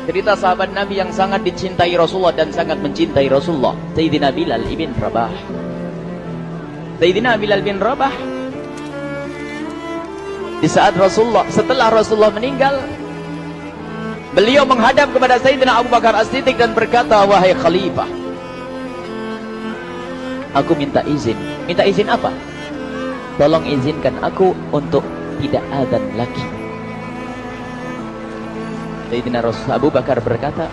Cerita sahabat Nabi yang sangat dicintai Rasulullah dan sangat mencintai Rasulullah, Sayyidina Bilal ibn Rabah. Sayyidina Bilal bin Rabah, di saat setelah Rasulullah meninggal, beliau menghadap kepada Sayyidina Abu Bakar As-Siddiq dan berkata, wahai khalifah, aku minta izin. Minta izin apa? Tolong izinkan aku untuk tidak adzan lagi. Sayyidina Abu Bakar berkata,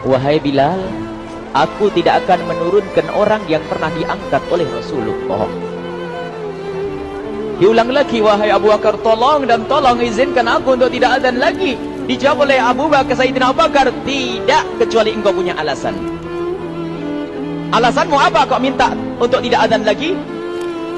wahai Bilal, aku tidak akan menurunkan orang yang pernah diangkat oleh Rasulullah. Diulang lagi, wahai Abu Bakar, tolong dan tolong izinkan aku untuk tidak adzan lagi. Dijawab oleh Abu Bakar, Sayyidina Abu Bakar, tidak, kecuali engkau punya alasan. Alasanmu apa kau minta untuk tidak adzan lagi?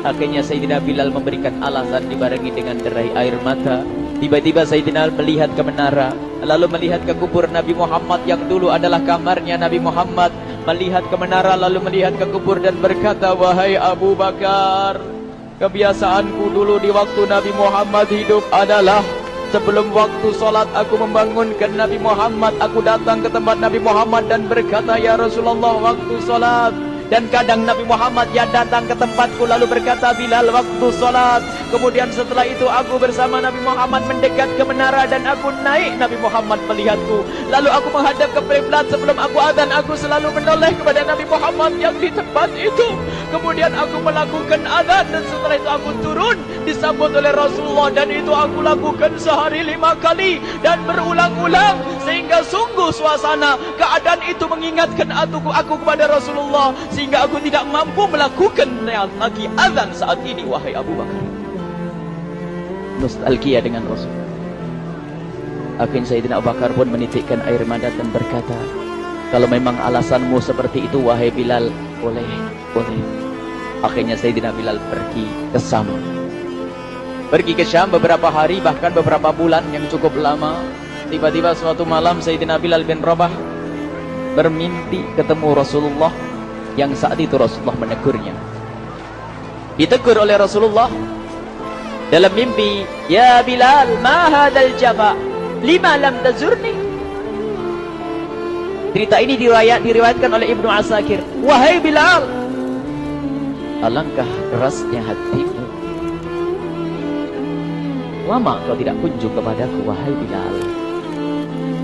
Akhirnya Sayyidina Bilal memberikan alasan dibarengi dengan derai air mata. Tiba-tiba Sayyidina melihat ke menara, lalu melihat ke kubur Nabi Muhammad yang dulu adalah kamarnya Nabi Muhammad. Melihat ke menara, lalu melihat ke kubur dan berkata, wahai Abu Bakar, kebiasaanku dulu di waktu Nabi Muhammad hidup adalah sebelum waktu sholat aku membangunkan Nabi Muhammad. Aku datang ke tempat Nabi Muhammad dan berkata, ya Rasulullah, waktu sholat. Dan kadang Nabi Muhammad ya datang ke tempatku lalu berkata, Bilal, waktu sholat. Kemudian setelah itu aku bersama Nabi Muhammad mendekat ke menara dan aku naik. Nabi Muhammad melihatku. Lalu aku menghadap ke kiblat. Sebelum aku adzan, aku selalu menoleh kepada Nabi Muhammad yang di tempat itu. Kemudian aku melakukan adzan dan setelah itu aku turun disambut oleh Rasulullah, dan itu aku lakukan sehari 5 kali dan berulang-ulang sehingga sungguh suasana keadaan itu mengingatkan aku kepada Rasulullah, sehingga aku tidak mampu melakukan lagi azan saat ini. Wahai Abu Bakar, nostalgia dengan Rasul. Akhirnya Sayyidina Abu Bakar pun menitikkan air mata dan berkata, kalau memang alasanmu seperti itu wahai Bilal, boleh. Akhirnya Sayyidina Bilal pergi ke Syam beberapa hari, bahkan beberapa bulan yang cukup lama. Tiba-tiba suatu malam Sayyidina Bilal bin Rabah bermimpi ketemu Rasulullah, yang saat itu Rasulullah menegurnya. Ditegur oleh Rasulullah dalam mimpi, ya Bilal, ma hadzal jafa, lima lam tazurni. Cerita ini diriwayatkan oleh Ibnu Asakir. Wahai Bilal, alangkah kerasnya hatimu, lama kau tidak kunjung kepadaku, wahai Bilal.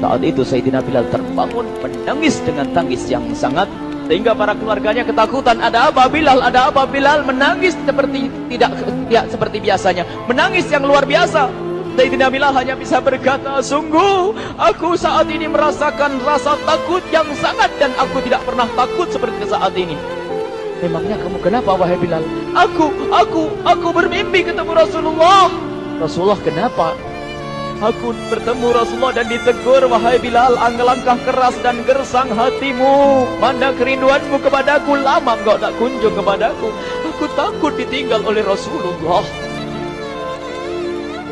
Saat itu Sayyidina Bilal terbangun menangis dengan tangis yang sangat, sehingga para keluarganya ketakutan. Ada apa Bilal? Ada apa Bilal? Menangis seperti tidak seperti biasanya, menangis yang luar biasa. Sayyidina Bilal hanya bisa berkata, sungguh aku saat ini merasakan rasa takut yang sangat, dan aku tidak pernah takut seperti saat ini. Memangnya kamu kenapa wahai Bilal? Aku bermimpi ketemu Rasulullah. Rasulullah, kenapa? Aku bertemu Rasulullah dan ditegur, wahai Bilal, alangkah keras dan gersang hatimu. Mana kerinduanmu kepadaku, lama engkau tak kunjung kepadaku. Aku takut ditinggal oleh Rasulullah.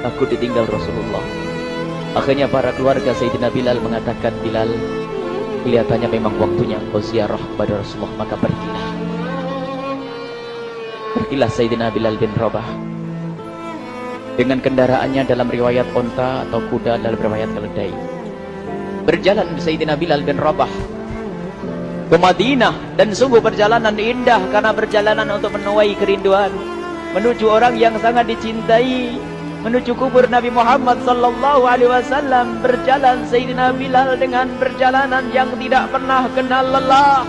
Takut ditinggal Rasulullah. Akhirnya para keluarga Sayyidina Bilal mengatakan, Bilal, kelihatannya memang waktunya engkau ziarah kepada Rasulullah, maka pergilah. Pergilah Sayyidina Bilal bin Rabah dengan kendaraannya, dalam riwayat onta atau kuda, dalam riwayat keledai. Berjalan Sayyidina Bilal bin Rabah ke Madinah, dan sungguh perjalanan indah karena perjalanan untuk menuai kerinduan, menuju orang yang sangat dicintai, menuju kubur Nabi Muhammad sallallahu alaihi wasallam. Berjalan Sayyidina Bilal dengan perjalanan yang tidak pernah kenal lelah,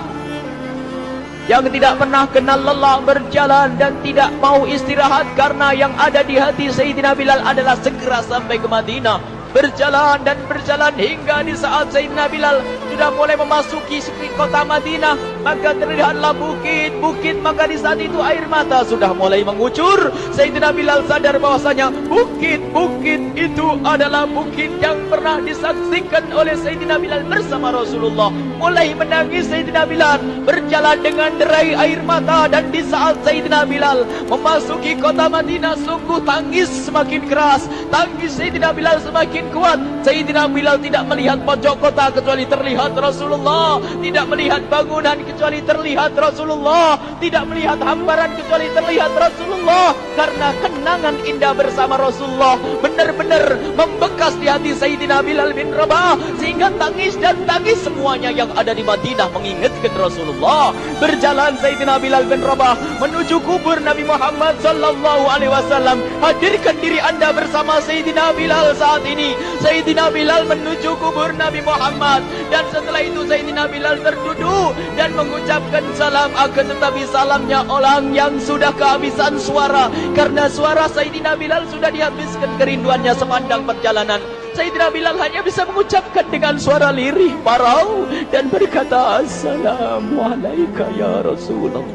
berjalan dan tidak mau istirahat, karena yang ada di hati Sayyidina Bilal adalah segera sampai ke Madinah. Berjalan dan berjalan hingga di saat Sayyidina Bilal sudah mulai memasuki kota Madinah, maka terlihatlah bukit-bukit, maka di saat itu air mata sudah mulai mengucur. Sayyidina Bilal sadar bahwasanya bukit-bukit itu adalah bukit yang pernah disaksikan oleh Sayyidina Bilal bersama Rasulullah. Mulai menangis Sayyidina Bilal, berjalan dengan derai air mata, dan di saat Sayyidina Bilal memasuki kota Madinah, sungguh tangis semakin keras, tangis Sayyidina Bilal semakin kuat. Sayyidina Bilal tidak melihat pojok kota kecuali terlihat terlihat Rasulullah, tidak melihat bangunan kecuali terlihat Rasulullah, tidak melihat hamparan kecuali terlihat Rasulullah. Karena kenangan indah bersama Rasulullah benar-benar membekas di hati Sayyidina Bilal bin Rabah, sehingga tangis dan tangis semuanya yang ada di Madinah mengingatkan Rasulullah. Berjalan Sayyidina Bilal bin Rabah menuju kubur Nabi Muhammad sallallahu alaihi wasallam. Hadirkan diri Anda bersama Sayyidina Bilal saat ini. Sayyidina Bilal menuju kubur Nabi Muhammad, dan setelah itu Sayyidina Bilal terduduk dan mengucapkan salam, akan tetapi salamnya orang yang sudah kehabisan suara, karena suara Sayyidina Bilal sudah dihabiskan kerinduannya sepanjang perjalanan. Sayyidina Bilal hanya bisa mengucapkan dengan suara lirih parau dan berkata, Assalamualaikum ya Rasulullah,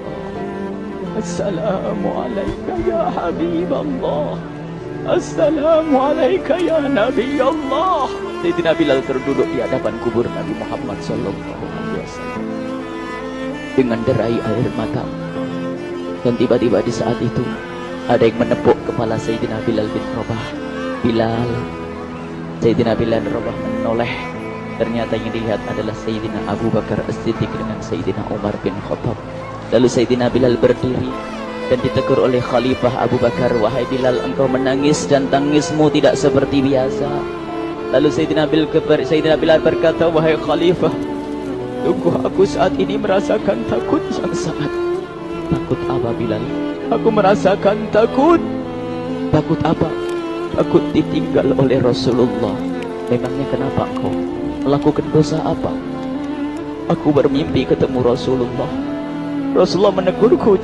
Assalamualaikum ya Habiballah, Assalamualaikum ya Nabi Allah. Sayyidina Bilal terduduk di hadapan kubur Nabi Muhammad sallallahu alaihi wasallam dengan derai air mata. Dan tiba-tiba di saat itu ada yang menepuk kepala Sayyidina Bilal bin Rabah. Bilal. Sayyidina Bilal bin Rabah menoleh. Ternyata yang dilihat adalah Sayyidina Abu Bakar As-Siddiq dengan Sayyidina Umar bin Khattab. Lalu Sayyidina Bilal berdiri dan ditegur oleh Khalifah Abu Bakar, wahai Bilal, engkau menangis dan tangismu tidak seperti biasa. Lalu Sayyidina Bilal berkata, wahai Khalifah, sungguh aku saat ini merasakan takut yang sangat. Takut apa Bilal? Aku merasakan takut. Takut apa? Takut ditinggal oleh Rasulullah. Memangnya kenapa engkau melakukan dosa apa? Aku bermimpi ketemu Rasulullah. Rasulullah menegurku,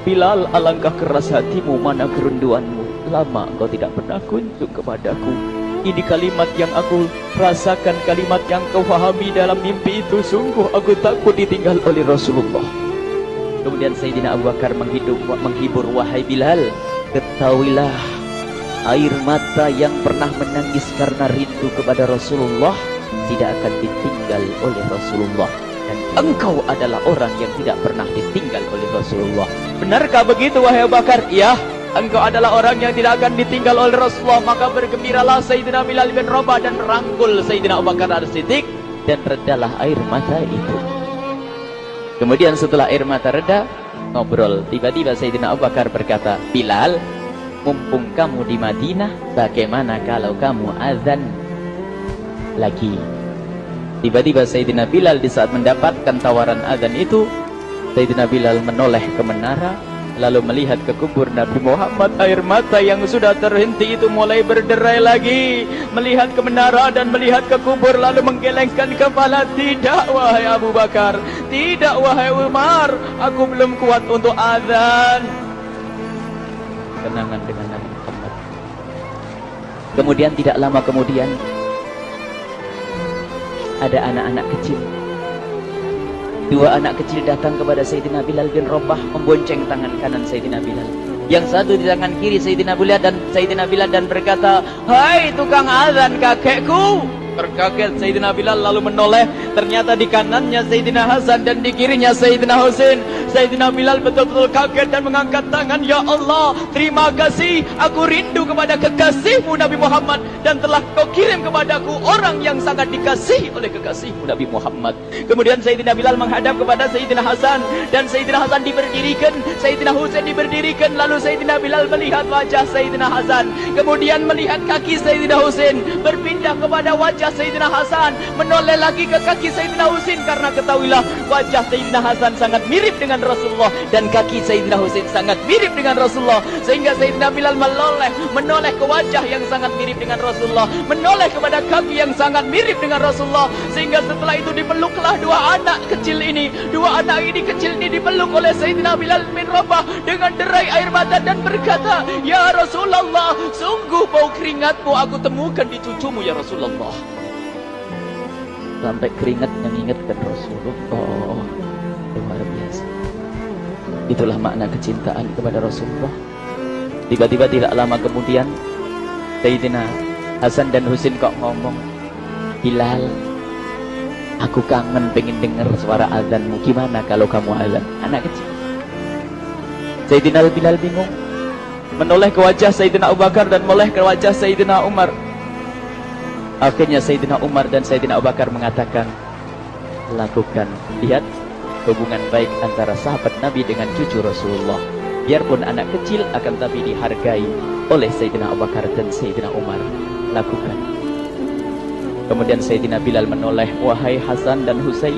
Bilal, alangkah keras hatimu, mana kerinduanmu. Lama engkau tidak pernah kunjung kepadaku. Ini kalimat yang aku rasakan, kalimat yang kau fahami dalam mimpi itu. Sungguh aku takut ditinggal oleh Rasulullah. Kemudian Sayyidina Abu Bakar menghibur, wahai Bilal, ketahuilah, air mata yang pernah menangis karena rindu kepada Rasulullah tidak akan ditinggal oleh Rasulullah. Dan engkau adalah orang yang tidak pernah ditinggal oleh Rasulullah. Benarkah begitu wahai Abu Bakar? Ya, engkau adalah orang yang tidak akan ditinggal oleh Rasulullah. Maka bergembiralah Sayyidina Bilal bin Rabah dan merangkul Sayyidina Abu Bakar As-Siddiq, dan redalah air mata itu. Kemudian setelah air mata reda, ngobrol. Tiba-tiba Sayyidina Abu Bakar berkata, Bilal, mumpung kamu di Madinah, bagaimana kalau kamu azan lagi? Tiba-tiba Sayyidina Bilal di saat mendapatkan tawaran azan itu, Sayyidina Bilal menoleh ke menara, lalu melihat ke kubur Nabi Muhammad. Air mata yang sudah terhenti itu mulai berderai lagi. Melihat ke menara dan melihat ke kubur, lalu menggelengkan kepala. Tidak wahai Abu Bakar, tidak wahai Umar, aku belum kuat untuk azan. Kenangan dengan Nabi Muhammad. Kemudian tidak lama kemudian ada anak-anak kecil. Dua anak kecil datang kepada Sayyidina Bilal bin Rabah, membonceng tangan kanan Sayyidina Bilal. Yang satu di tangan kiri Sayyidina Bilal dan berkata, hai tukang azan kakekku. Terkaget Sayyidina Bilal lalu menoleh. Ternyata di kanannya Sayyidina Hasan dan di kirinya Sayyidina Husain. Sayyidina Bilal betul-betul kaget dan mengangkat tangan. Ya Allah, terima kasih. Aku rindu kepada kekasihmu Nabi Muhammad, dan telah kau kirim kepadaku orang yang sangat dikasihi oleh kekasihmu Nabi Muhammad. Kemudian Sayyidina Bilal menghadap kepada Sayyidina Hasan, dan Sayyidina Hasan diberdirikan, Sayyidina Husain diberdirikan. Lalu Sayyidina Bilal melihat wajah Sayyidina Hasan, kemudian melihat kaki Sayyidina Husain, berpindah kepada wajah Sayyidina Hasan, menoleh lagi ke kaki Sayyidina Husain, karena ketahuilah wajah Sayyidina Hasan sangat mirip dengan Rasulullah dan kaki Sayyidina Husain sangat mirip dengan Rasulullah, sehingga Sayyidina Bilal menoleh ke wajah yang sangat mirip dengan Rasulullah, menoleh kepada kaki yang sangat mirip dengan Rasulullah, sehingga setelah itu dipeluklah dua anak kecil ini. Dua anak ini kecil ini dipeluk oleh Sayyidina Bilal bin Rabah dengan derai air mata dan berkata, ya Rasulullah, sungguh bau keringatmu aku temukan di cucumu ya Rasulullah. Sampai keringat mengingatkan Rasulullah. Luar biasa. Itulah makna kecintaan kepada Rasulullah. Tiba-tiba tidak lama kemudian Sayyidina Hasan dan Husain kok ngomong, Bilal, aku kangen pengen dengar suara azanmu. Gimana kalau kamu azan? Anak kecil. Sayyidina Bilal bingung, menoleh ke wajah Sayyidina Abu Bakar dan menoleh ke wajah Sayyidina Umar. Akhirnya Sayyidina Umar dan Sayyidina Abu Bakar mengatakan, lakukan. Lihat hubungan baik antara sahabat Nabi dengan cucu Rasulullah. Biarpun anak kecil akan tapi dihargai oleh Sayyidina Abu Bakar dan Sayyidina Umar. Lakukan. Kemudian Sayyidina Bilal menoleh, wahai Hasan dan Husain,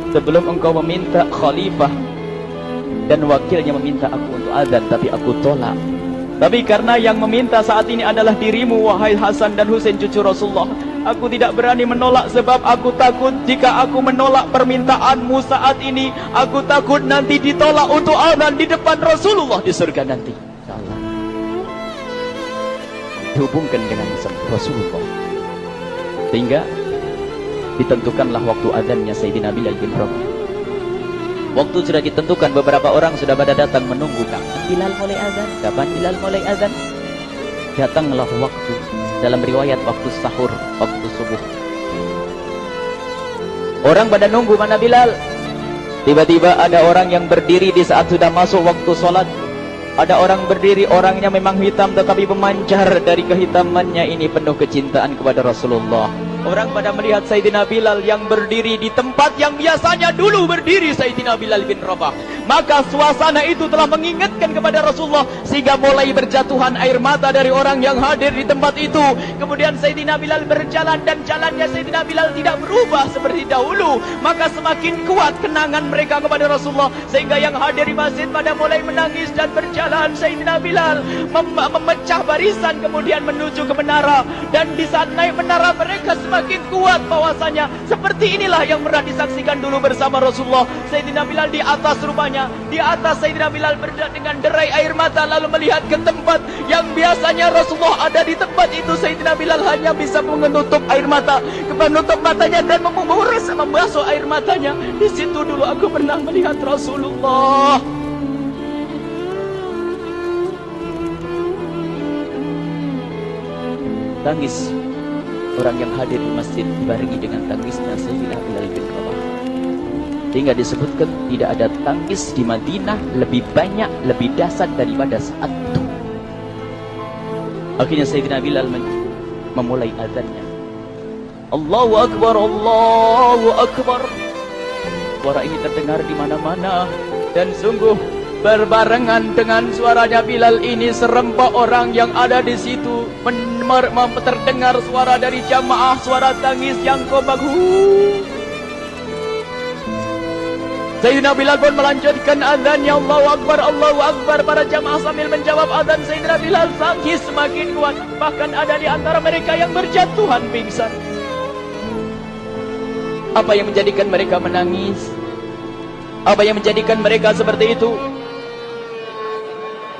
sebelum engkau meminta khalifah dan wakilnya meminta aku untuk azan, tapi aku tolak. Tapi karena yang meminta saat ini adalah dirimu, wahai Hasan dan Husain cucu Rasulullah, aku tidak berani menolak, sebab aku takut jika aku menolak permintaanmu saat ini, aku takut nanti ditolak untuk azan di depan Rasulullah di surga nanti. InsyaAllah dihubungkan dengan Rasulullah, sehingga ditentukanlah waktu azannya Sayyidina Bilal bin Rabah. Waktu sudah ditentukan, beberapa orang sudah pada datang menunggu, kapan Bilal mulai azan, kapan Bilal mulai azan. Datanglah waktu, dalam riwayat waktu sahur, waktu subuh. Orang pada nunggu mana Bilal. Tiba-tiba ada orang yang berdiri di saat sudah masuk waktu sholat. Ada orang berdiri, orangnya memang hitam tetapi memancar dari kehitamannya ini penuh kecintaan kepada Rasulullah. Orang pada melihat Sayyidina Bilal yang berdiri di tempat yang biasanya dulu berdiri Sayyidina Bilal bin Rabah. Maka suasana itu telah mengingatkan kepada Rasulullah, sehingga mulai berjatuhan air mata dari orang yang hadir di tempat itu. Kemudian Sayyidina Bilal berjalan, dan jalannya Sayyidina Bilal tidak berubah seperti dahulu. Maka semakin kuat kenangan mereka kepada Rasulullah, sehingga yang hadir di masjid pada mulai menangis dan berjalan. Sayyidina Bilal memecah barisan kemudian menuju ke menara, dan di saat naik menara mereka semakin kuat bahwasanya seperti inilah yang pernah disaksikan dulu bersama Rasulullah. Sayyidina Bilal di atas rumahnya, di atas Sayyidina Bilal berada dengan derai air mata, lalu melihat ke tempat yang biasanya Rasulullah ada di tempat itu. Sayyidina Bilal hanya bisa menutup air mata, menutup matanya dan membasuh air matanya. Di situ dulu aku pernah melihat Rasulullah. Tangis orang yang hadir di masjid dibarengi dengan tangisnya Sayyidina Bilal bin Rabah. Hingga disebutkan tidak ada tangis di Madinah lebih banyak, lebih dahsyat daripada saat itu. Akhirnya Sayyidina Bilal memulai azannya. Allahu Akbar, Allahu Akbar. Suara ini terdengar di mana-mana, dan sungguh berbarengan dengan suaranya Bilal ini serempak orang yang ada di situ terdengar suara dari jamaah, suara tangis yang kompak. Sayyidina Bilal pun melanjutkan azannya, Allahu Akbar, Allahu Akbar. Para jamaah sambil menjawab azan Sayyidina Bilal, tangis semakin kuat. Bahkan ada di antara mereka yang berjatuhan pingsan. Apa yang menjadikan mereka menangis? Apa yang menjadikan mereka seperti itu?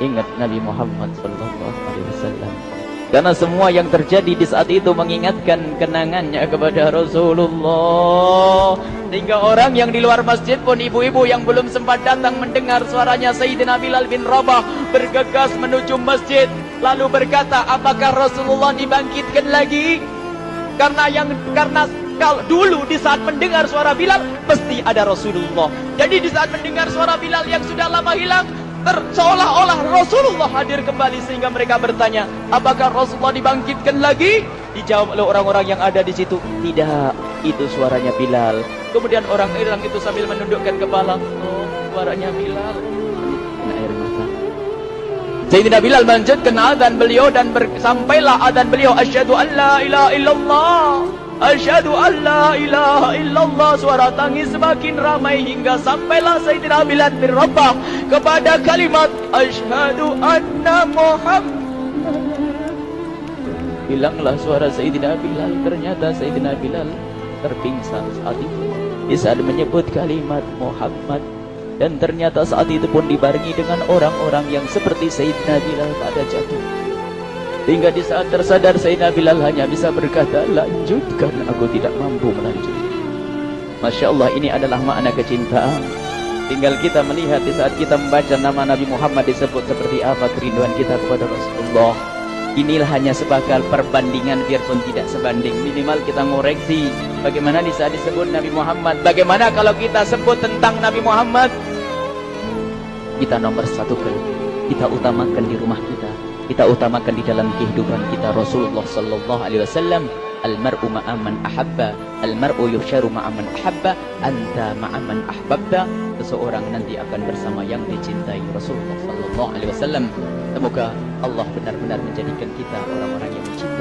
Ingat Nabi Muhammad SAW. Karena semua yang terjadi di saat itu mengingatkan kenangannya kepada Rasulullah. Sehingga orang yang di luar masjid pun, ibu-ibu yang belum sempat datang mendengar suaranya Sayyidina Bilal bin Rabah, bergegas menuju masjid, lalu berkata, apakah Rasulullah dibangkitkan lagi? Karena kalau dulu di saat mendengar suara Bilal pasti ada Rasulullah. Jadi di saat mendengar suara Bilal yang sudah lama hilang, seolah-olah Rasulullah hadir kembali, sehingga mereka bertanya, apakah Rasulullah dibangkitkan lagi? Dijawab oleh orang-orang yang ada di situ, tidak, itu suaranya Bilal. Kemudian orang itu sambil menundukkan kepala, oh, suaranya Bilal. Kena air mata. Sayyidina Bilal melanjutkan azan beliau, dan sampailah azan beliau, asyhadu an la ilaha illallah, asyhadu an la ilaha illallah. Suara tangis semakin ramai hingga sampailah Sayyidina Bilal bin Rabah kepada kalimat asyhadu anna Muhammad. Hilanglah suara Sayyidina Bilal. Ternyata Sayyidina Bilal terpingsan saat itu di saat menyebut kalimat Muhammad. Dan ternyata saat itu pun dibarengi dengan orang-orang yang seperti Sayyidina Bilal pada jatuh. Hingga di saat tersadar Sayyidina Bilal hanya bisa berkata, lanjutkan, aku tidak mampu melanjutkan. Masya Allah, ini adalah makna kecintaan. Tinggal kita melihat di saat kita membaca nama Nabi Muhammad disebut seperti apa kerinduan kita kepada Rasulullah. Inilah hanya sebagai perbandingan, biarpun tidak sebanding. Minimal kita ngoreksi bagaimana di saat disebut Nabi Muhammad. Bagaimana kalau kita sebut tentang Nabi Muhammad, kita nomor satu, kita utamakan di rumah kita. kita utamakan di dalam kehidupan kita Rasulullah sallallahu alaihi wasallam, almar'u ma'a man ahabba, almar'u yuhsyaru ma'a man ahabba, anta ma'a man ahbabta. Seseorang nanti akan bersama yang dicintai Rasulullah sallallahu alaihi wasallam. Semoga Allah benar-benar menjadikan kita orang-orang yang mencintai